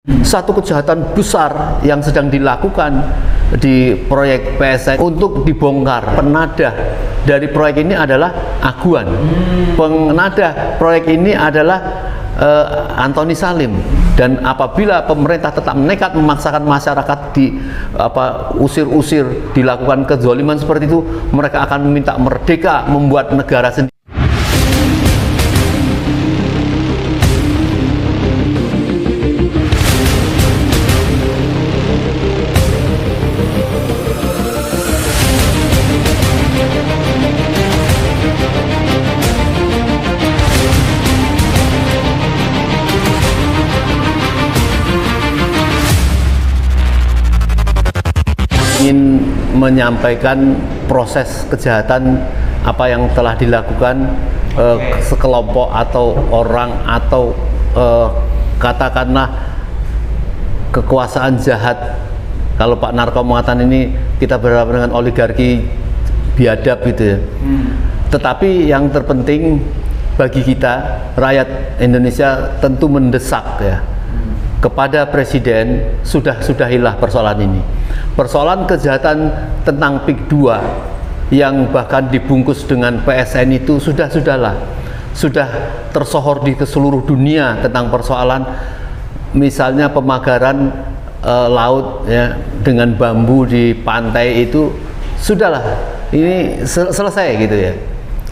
Satu kejahatan besar yang sedang dilakukan di proyek PSN untuk dibongkar. Penadah dari proyek ini adalah Aguan. Penadah proyek ini adalah Antoni Salim. Dan apabila pemerintah tetap nekat memaksakan masyarakat usir-usir, dilakukan kezaliman seperti itu, mereka akan meminta merdeka, membuat negara sendiri. Ingin menyampaikan proses kejahatan apa yang telah dilakukan sekelompok atau orang atau katakanlah kekuasaan jahat. Kalau Pak Narko mengatakan ini kita berhadapan dengan oligarki biadab gitu ya. Tetapi yang terpenting bagi kita rakyat Indonesia tentu mendesak ya kepada Presiden, sudahilah persoalan ini. Persoalan kejahatan tentang PIK 2 yang bahkan dibungkus dengan PSN itu sudah tersohor di seluruh dunia tentang persoalan misalnya pemagaran laut ya dengan bambu di pantai itu sudahlah ini selesai gitu ya.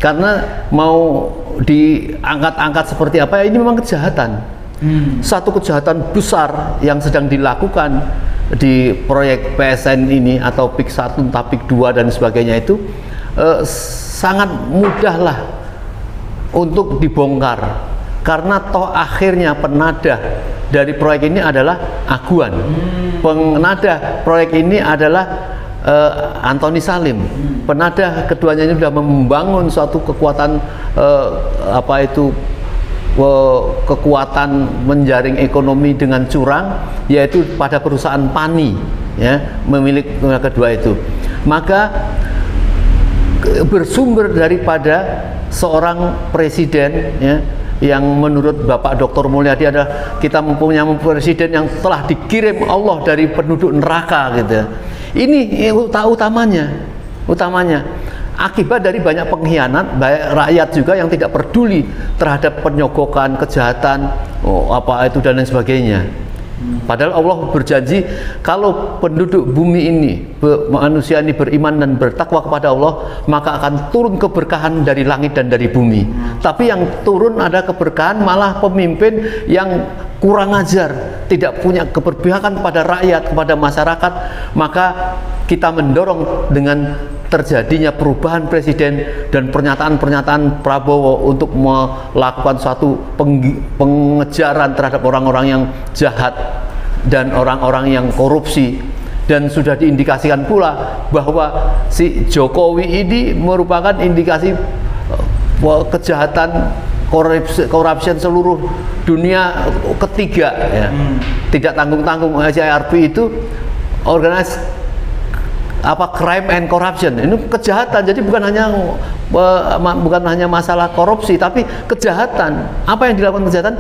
Karena mau diangkat-angkat seperti apa ya, ini memang kejahatan. Satu kejahatan besar yang sedang dilakukan di proyek PSN ini atau PIK 1 entah PIK 2 dan sebagainya itu sangat mudahlah untuk dibongkar karena toh akhirnya penadah dari proyek ini adalah Aguan. Penadah proyek ini adalah Antoni Salim. Penadah keduanya ini sudah membangun suatu kekuatan kekuatan menjaring ekonomi dengan curang, yaitu pada perusahaan Pani ya, memilik kedua itu. Maka bersumber daripada seorang presiden ya, yang menurut Bapak Dr. Mulyadi adalah kita mempunyai presiden yang telah dikirim Allah dari penduduk neraka gitu. Ini utamanya akibat dari banyak pengkhianat, banyak rakyat juga yang tidak peduli terhadap penyogokan, kejahatan, dan lain sebagainya. Padahal Allah berjanji kalau penduduk bumi ini, manusia ini beriman dan bertakwa kepada Allah, maka akan turun keberkahan dari langit dan dari bumi. Tapi yang turun ada keberkahan malah pemimpin yang kurang ajar, tidak punya keberpihakan kepada rakyat, kepada masyarakat. Maka kita mendorong dengan terjadinya perubahan presiden dan pernyataan-pernyataan Prabowo untuk melakukan suatu pengejaran terhadap orang-orang yang jahat dan orang-orang yang korupsi. Dan sudah diindikasikan pula bahwa si Jokowi ini merupakan indikasi kejahatan corruption seluruh dunia ketiga ya. Tidak tanggung-tanggung. CIRP itu organized crime and corruption, ini kejahatan. Jadi bukan hanya masalah korupsi, tapi kejahatan. Apa yang dilakukan kejahatan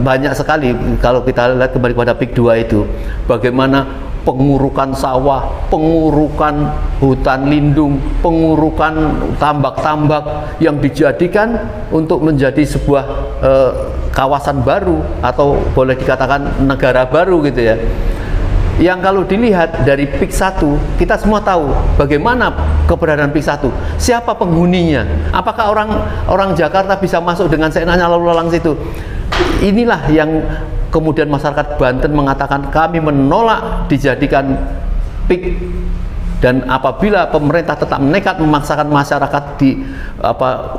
banyak sekali. Kalau kita lihat kembali pada PIK 2 itu, bagaimana pengurukan sawah, pengurukan hutan lindung, pengurukan tambak-tambak yang dijadikan untuk menjadi sebuah kawasan baru atau boleh dikatakan negara baru gitu ya. Yang kalau dilihat dari PIK 1, kita semua tahu bagaimana keberadaan PIK 1, siapa penghuninya, apakah orang Jakarta bisa masuk dengan seenaknya lalu lalang situ. Inilah yang kemudian masyarakat Banten mengatakan kami menolak dijadikan PIK. Dan apabila pemerintah tetap nekat memaksakan masyarakat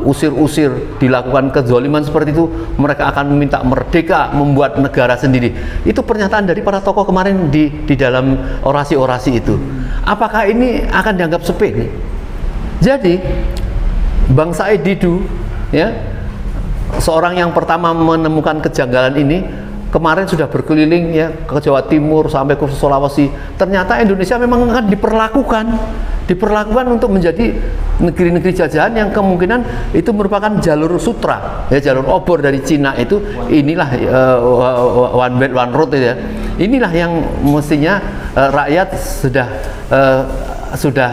usir-usir, dilakukan kezaliman seperti itu, mereka akan meminta merdeka, membuat negara sendiri. Itu pernyataan dari para tokoh kemarin di dalam orasi-orasi itu. Apakah ini akan dianggap sepele? Jadi Bang Said Didu ya, seorang yang pertama menemukan kejanggalan ini, kemarin sudah berkeliling ya ke Jawa Timur sampai ke Sulawesi. Ternyata Indonesia memang akan diperlakukan untuk menjadi negeri-negeri jajahan yang kemungkinan itu merupakan jalur sutra, ya jalur obor dari Cina itu. Inilah one belt one road itu ya. Inilah yang mestinya rakyat sudah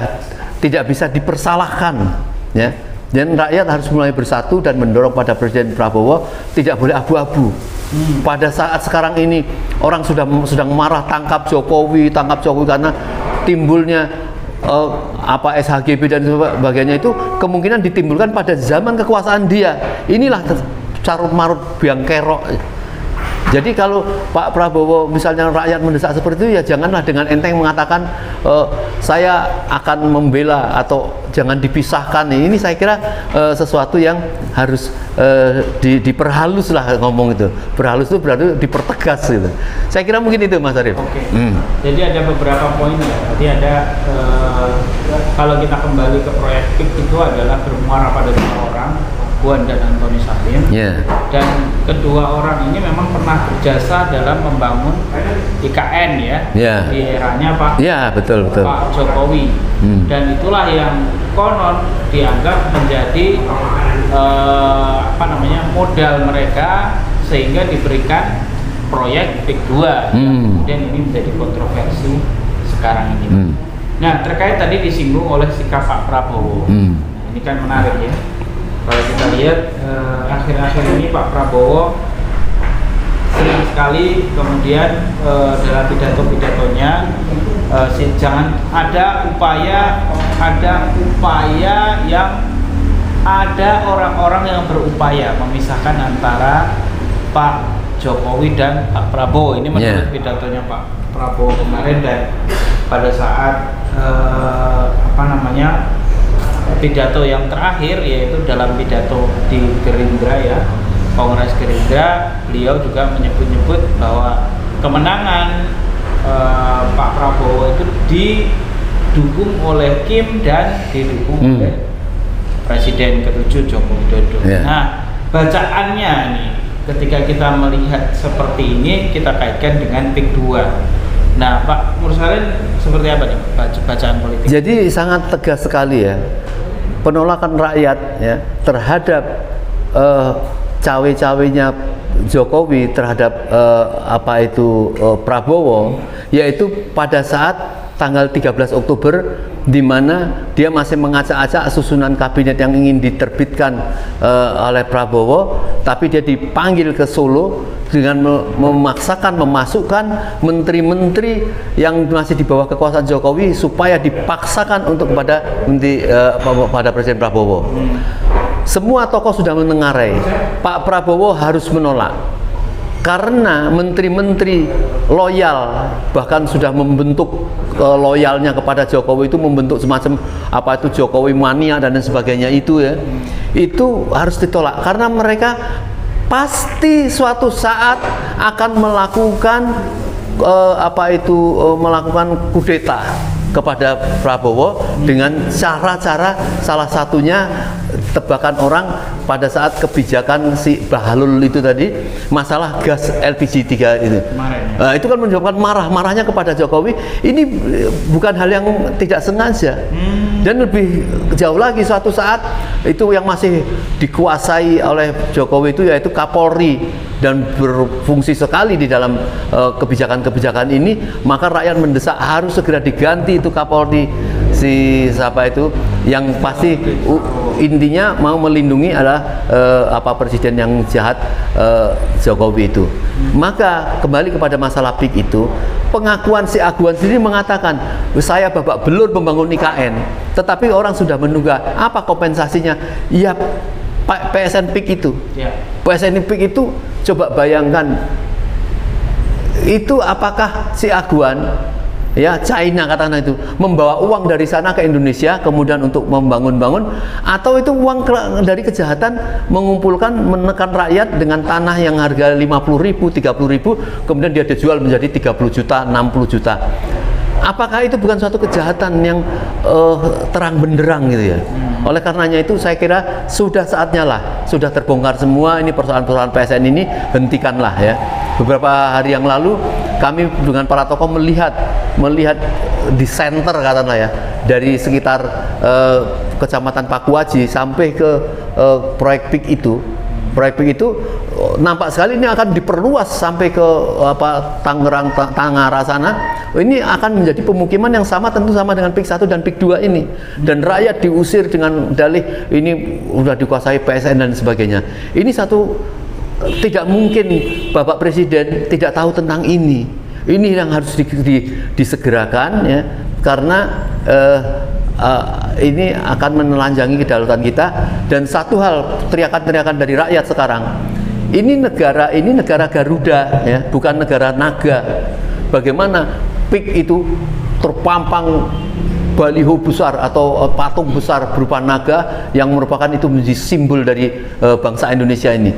tidak bisa dipersalahkan, ya. Dan rakyat harus mulai bersatu dan mendorong pada Presiden Prabowo tidak boleh abu-abu. Pada saat sekarang ini orang sedang marah tangkap Jokowi karena timbulnya SHGB dan sebagainya itu kemungkinan ditimbulkan pada zaman kekuasaan dia. Inilah carut marut biang kerok. Jadi kalau Pak Prabowo misalnya rakyat mendesak seperti itu, ya janganlah dengan enteng mengatakan saya akan membela atau jangan dipisahkan. Ini saya kira sesuatu yang harus diperhalus lah ngomong itu. Berhalus itu berarti dipertegas gitu. Saya kira mungkin itu Mas Arief. Oke. Jadi ada beberapa poin ya. Berarti ada kalau kita kembali ke proyek PIK itu adalah bermuara pada dua orang, Puan dan Antoni Salim. Dan kedua orang ini memang pernah berjasa dalam membangun IKN ya, di eranya Pak Jokowi. Dan itulah yang konon dianggap menjadi modal mereka sehingga diberikan proyek PIK 2. Kemudian ini menjadi kontroversi sekarang ini. Nah, terkait tadi disinggung oleh sikap Pak Prabowo. Ini kan menarik ya. Kalau kita lihat akhir-akhir ini Pak Prabowo sering sekali kemudian dalam pidato-pidatonya jangan ada upaya yang ada orang-orang yang berupaya memisahkan antara Pak Jokowi dan Pak Prabowo. Ini menurut pidatonya Pak Prabowo kemarin, dan pada saat pidato yang terakhir, yaitu dalam pidato di Gerindra ya, Kongres Gerindra, beliau juga menyebut-nyebut bahwa kemenangan Pak Prabowo itu didukung oleh Kim dan didukung oleh Presiden ke-7 Joko Widodo. Nah, bacaannya nih, ketika kita melihat seperti ini, kita kaitkan dengan PIK 2. Nah, Pak Mursalin, seperti apa nih bacaan politik? Jadi sangat tegas sekali ya penolakan rakyat ya terhadap cawe-cawenya Jokowi terhadap Prabowo, yaitu pada saat tanggal 13 Oktober di mana dia masih mengacak-acak susunan kabinet yang ingin diterbitkan oleh Prabowo, tapi dia dipanggil ke Solo dengan memaksakan memasukkan menteri-menteri yang masih di bawah kekuasaan Jokowi supaya dipaksakan untuk pada Presiden Prabowo. Semua tokoh sudah menengarai, Pak Prabowo harus menolak karena menteri-menteri loyal, bahkan sudah membentuk loyalnya kepada Jokowi itu, membentuk semacam Jokowi mania dan sebagainya itu ya, itu harus ditolak karena mereka pasti suatu saat akan melakukan melakukan kudeta kepada Prabowo dengan cara-cara, salah satunya tebakan orang pada saat kebijakan si Bahlul itu tadi, masalah gas LPG 3 itu. Itu kan menyebabkan marahnya kepada Jokowi. Ini bukan hal yang tidak sengaja. Dan lebih jauh lagi, suatu saat itu yang masih dikuasai oleh Jokowi itu yaitu Kapolri, dan berfungsi sekali di dalam kebijakan-kebijakan ini, maka rakyat mendesak harus segera diganti itu Kapolri, siapa itu yang pasti intinya mau melindungi adalah presiden yang jahat, Jokowi itu. Maka kembali kepada masalah PIK itu, pengakuan si Aguan sendiri mengatakan saya babak belur membangun IKN, tetapi orang sudah menduga apa kompensasinya. Ya PSN PIK itu, PSN PIK itu coba bayangkan itu, apakah si Aguan ya China katanya itu membawa uang dari sana ke Indonesia kemudian untuk membangun-bangun, atau itu uang dari kejahatan mengumpulkan, menekan rakyat dengan tanah yang harga 50.000, 30.000 kemudian dia dijual menjadi 30 juta, 60 juta. apakah itu bukan suatu kejahatan yang terang benderang gitu ya? Oleh karenanya itu saya kira sudah saatnya lah, sudah terbongkar semua ini persoalan-persoalan PSN ini, hentikanlah ya. Beberapa hari yang lalu kami dengan para tokoh melihat di center katakanlah ya, dari sekitar Kecamatan Pakuaji sampai ke proyek PIK itu. Proyek PIK itu nampak sekali ini akan diperluas sampai ke Tangerang, Tangara sana. Ini akan menjadi pemukiman yang sama, tentu sama dengan PIK 1 dan PIK 2 ini. Dan rakyat diusir dengan dalih ini sudah dikuasai PSN dan sebagainya. Ini satu, tidak mungkin Bapak Presiden tidak tahu tentang ini. Ini yang harus disegerakan ya, karena ini akan menelanjangi kedaulatan kita. Dan satu hal, teriakan-teriakan dari rakyat sekarang, ini negara Garuda ya, bukan negara naga. Bagaimana PIK itu terpampang baliho besar atau patung besar berupa naga yang merupakan itu menjadi simbol dari bangsa Indonesia ini.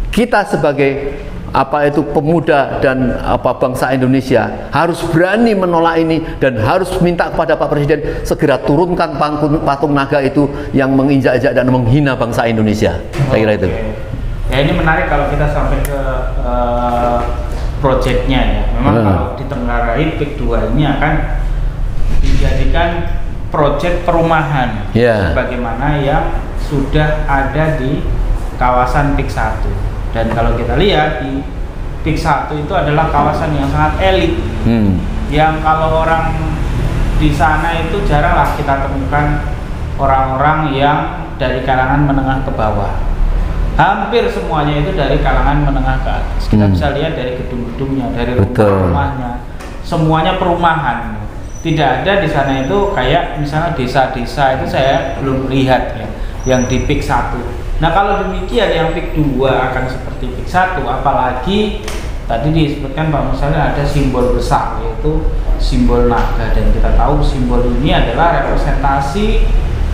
Kita sebagai pemuda dan bangsa Indonesia harus berani menolak ini dan harus minta kepada Pak Presiden segera turunkan patung naga itu yang menginjak-injak dan menghina bangsa Indonesia. Saya kira itu. Ya, ini menarik kalau kita sampai ke proyeknya ya. Memang kalau ditenggarai PIK 2 ini akan dijadikan proyek perumahan sebagaimana yang sudah ada di kawasan PIK 1. Dan kalau kita lihat di PIK 1 itu adalah kawasan yang sangat elit, yang kalau orang di sana itu jaranglah kita temukan orang-orang yang dari kalangan menengah ke bawah. Hampir semuanya itu dari kalangan menengah ke atas. Kita bisa lihat dari gedung-gedungnya, dari rumah-rumahnya, semuanya perumahan. Tidak ada di sana itu kayak misalnya desa-desa, itu saya belum lihat ya, yang di PIK 1. Nah, kalau demikian yang PIK 2 akan seperti PIK 1, apalagi tadi disebutkan Pak, misalnya ada simbol besar yaitu simbol naga, dan kita tahu simbol ini adalah representasi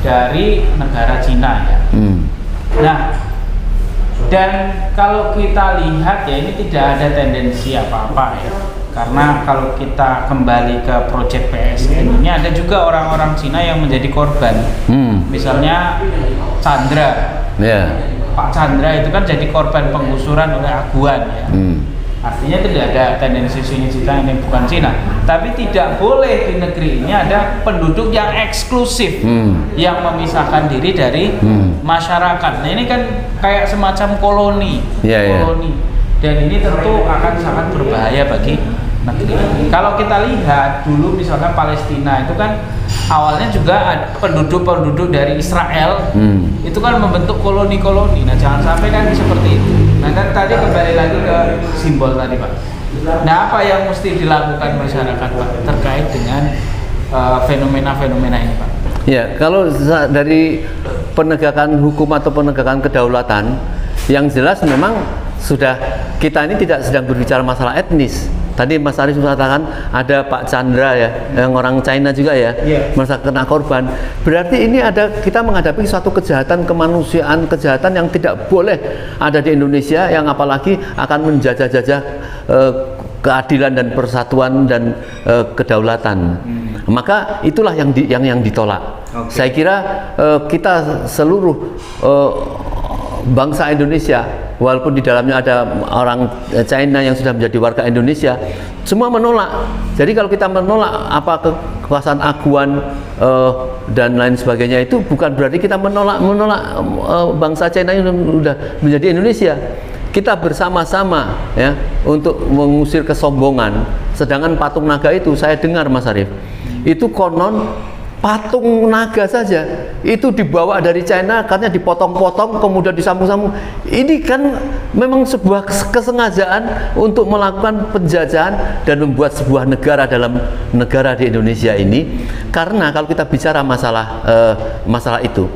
dari negara Cina ya. Nah, dan kalau kita lihat ya, ini tidak ada tendensi apa-apa ya, karena kalau kita kembali ke proyek PSN ini ada juga orang-orang Cina yang menjadi korban. Misalnya Chandra. Pak Chandra itu kan jadi korban penggusuran oleh Aguan ya. Artinya tidak ada tendensi Cina ini bukan Cina, tapi tidak boleh di negeri ini ada penduduk yang eksklusif yang memisahkan diri dari masyarakat. Nah, ini kan kayak semacam koloni. Dan ini tentu akan sangat berbahaya bagi negeri ini. Kalau kita lihat dulu misalkan Palestina itu kan awalnya juga ada penduduk-penduduk dari Israel itu kan membentuk koloni-koloni. Nah, jangan sampai kan seperti itu. Nah, kan tadi kembali lagi ke simbol tadi Pak. Nah, apa yang mesti dilakukan masyarakat Pak terkait dengan fenomena-fenomena ini Pak? Ya, kalau dari penegakan hukum atau penegakan kedaulatan, yang jelas memang sudah, kita ini tidak sedang berbicara masalah etnis. Tadi Mas Arief mengatakan ada Pak Chandra ya, yang orang China juga ya, merasa kena korban. Berarti ini kita menghadapi suatu kejahatan kemanusiaan, kejahatan yang tidak boleh ada di Indonesia, yang apalagi akan menjajah-jajah keadilan dan persatuan dan kedaulatan. Maka itulah yang ditolak. Saya kira kita seluruh bangsa Indonesia, walaupun di dalamnya ada orang China yang sudah menjadi warga Indonesia, semua menolak. Jadi kalau kita menolak kekuasaan Aguan dan lain sebagainya, itu bukan berarti kita menolak bangsa China yang sudah menjadi Indonesia. Kita bersama-sama ya untuk mengusir kesombongan. Sedangkan patung naga itu, saya dengar Mas Arief, itu konon patung naga saja itu dibawa dari China, katanya dipotong-potong kemudian disambung-sambung. Ini kan memang sebuah kesengajaan untuk melakukan penjajahan dan membuat sebuah negara dalam negara di Indonesia ini. Karena kalau kita bicara masalah itu,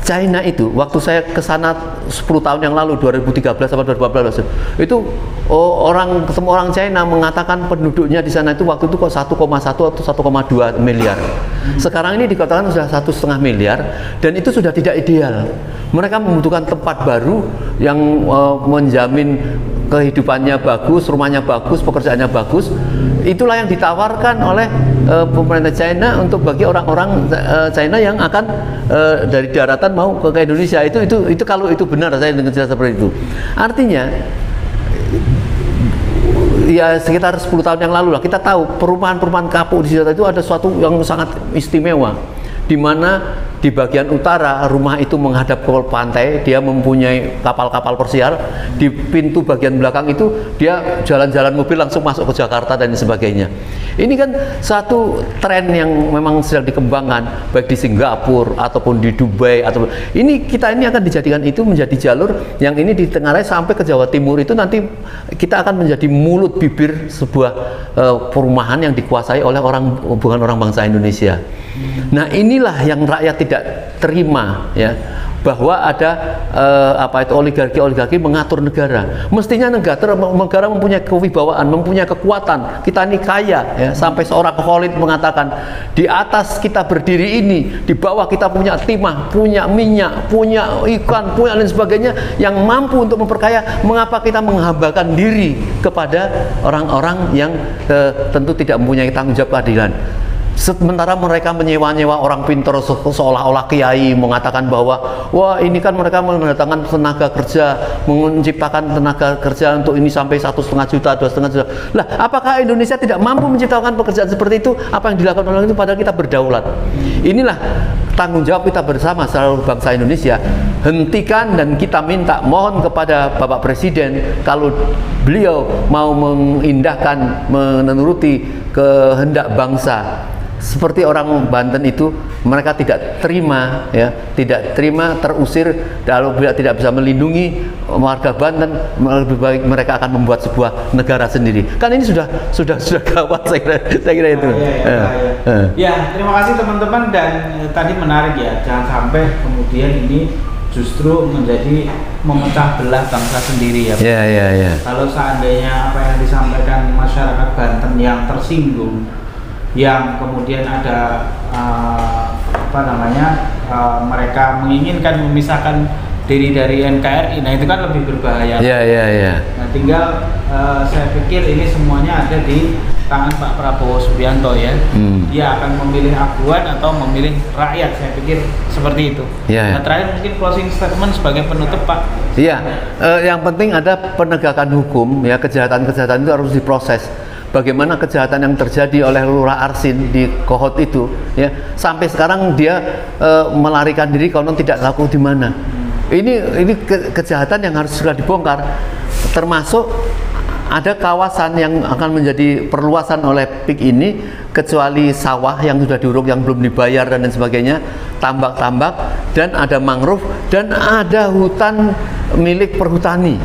China itu, waktu saya ke sana 10 tahun yang lalu, 2013 atau 2014, itu ketemu orang China mengatakan penduduknya di sana itu waktu itu kok 1,1 atau 1,2 miliar. Sekarang ini dikatakan sudah 1,5 miliar, dan itu sudah tidak ideal. Mereka membutuhkan tempat baru yang menjamin kehidupannya bagus, rumahnya bagus, pekerjaannya bagus. itulah yang ditawarkan oleh pemerintah China untuk bagi orang-orang China yang akan dari daratan mau ke Indonesia. Itu kalau itu benar, saya dengar cerita seperti itu. Artinya ya sekitar 10 tahun yang lalu lah kita tahu perumahan-perumahan kapuk di Jakarta itu ada suatu yang sangat istimewa, di mana di bagian utara rumah itu menghadap ke pantai, dia mempunyai kapal-kapal persiar, di pintu bagian belakang itu dia jalan-jalan mobil langsung masuk ke Jakarta dan sebagainya. Ini kan satu tren yang memang sedang dikembangkan baik di Singapura ataupun di Dubai atau kita ini akan dijadikan itu menjadi jalur yang ini ditengarai sampai ke Jawa Timur. Itu nanti kita akan menjadi mulut bibir sebuah perumahan yang dikuasai oleh bukan orang bangsa Indonesia. Nah, inilah yang rakyat tidak terima, ya, bahwa ada oligarki mengatur negara. Mestinya negara mempunyai kewibawaan, mempunyai kekuatan. Kita ini kaya, ya, sampai seorang Khalid mengatakan, di atas kita berdiri ini, di bawah kita punya timah, punya minyak, punya ikan, punya lain sebagainya yang mampu untuk memperkaya. Mengapa kita menghambakan diri kepada orang-orang yang tentu tidak mempunyai tanggung jawab keadilan? Sementara mereka menyewa-nyewa orang pintar seolah-olah kiai, mengatakan bahwa wah ini kan mereka mendatangkan tenaga kerja, menciptakan tenaga kerja untuk ini sampai 1,5 juta, 2,5 juta. Lah, apakah Indonesia tidak mampu menciptakan pekerjaan seperti itu? Apa yang dilakukan oleh itu padahal kita berdaulat? Inilah tanggung jawab kita bersama seluruh bangsa Indonesia. Hentikan, dan kita minta mohon kepada Bapak Presiden, kalau beliau mau mengindahkan, menuruti kehendak bangsa, seperti orang Banten itu, mereka tidak terima, ya, tidak terima, terusir. Kalau tidak bisa melindungi warga Banten, lebih baik mereka akan membuat sebuah negara sendiri. Kan ini sudah gawat, saya kira itu. Ya, terima kasih teman-teman, dan tadi menarik ya, jangan sampai kemudian ini justru menjadi memecah belah bangsa sendiri, ya. Kalau seandainya apa yang disampaikan masyarakat Banten yang tersinggung, yang kemudian ada mereka menginginkan memisahkan diri dari NKRI, nah itu kan lebih berbahaya. Nah, tinggal saya pikir ini semuanya ada di tangan Pak Prabowo Subianto, ya. Dia akan memilih aguan atau memilih rakyat, saya pikir seperti itu. Nah, terakhir mungkin closing statement sebagai penutup, Pak. Yang penting ada penegakan hukum, ya. Kejahatan-kejahatan itu harus diproses. Bagaimana kejahatan yang terjadi oleh Lurah Arsin di Kohot itu, ya, sampai sekarang dia melarikan diri, konon tidak laku di mana. Ini kejahatan yang harus segera dibongkar. Termasuk ada kawasan yang akan menjadi perluasan oleh PIK ini, kecuali sawah yang sudah diuruk yang belum dibayar dan lain sebagainya, tambak-tambak, dan ada mangrove, dan ada hutan milik perhutani.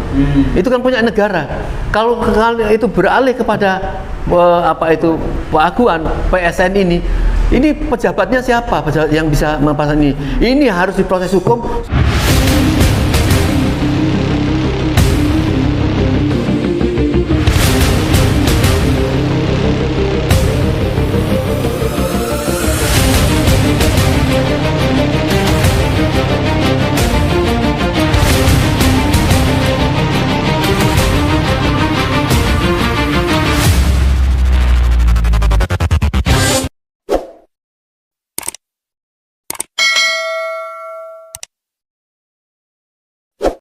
Itu kan punya negara. Kalau itu beralih kepada Pak Aguan, PSN ini pejabatnya siapa? Pejabat yang bisa mempasang ini harus diproses hukum.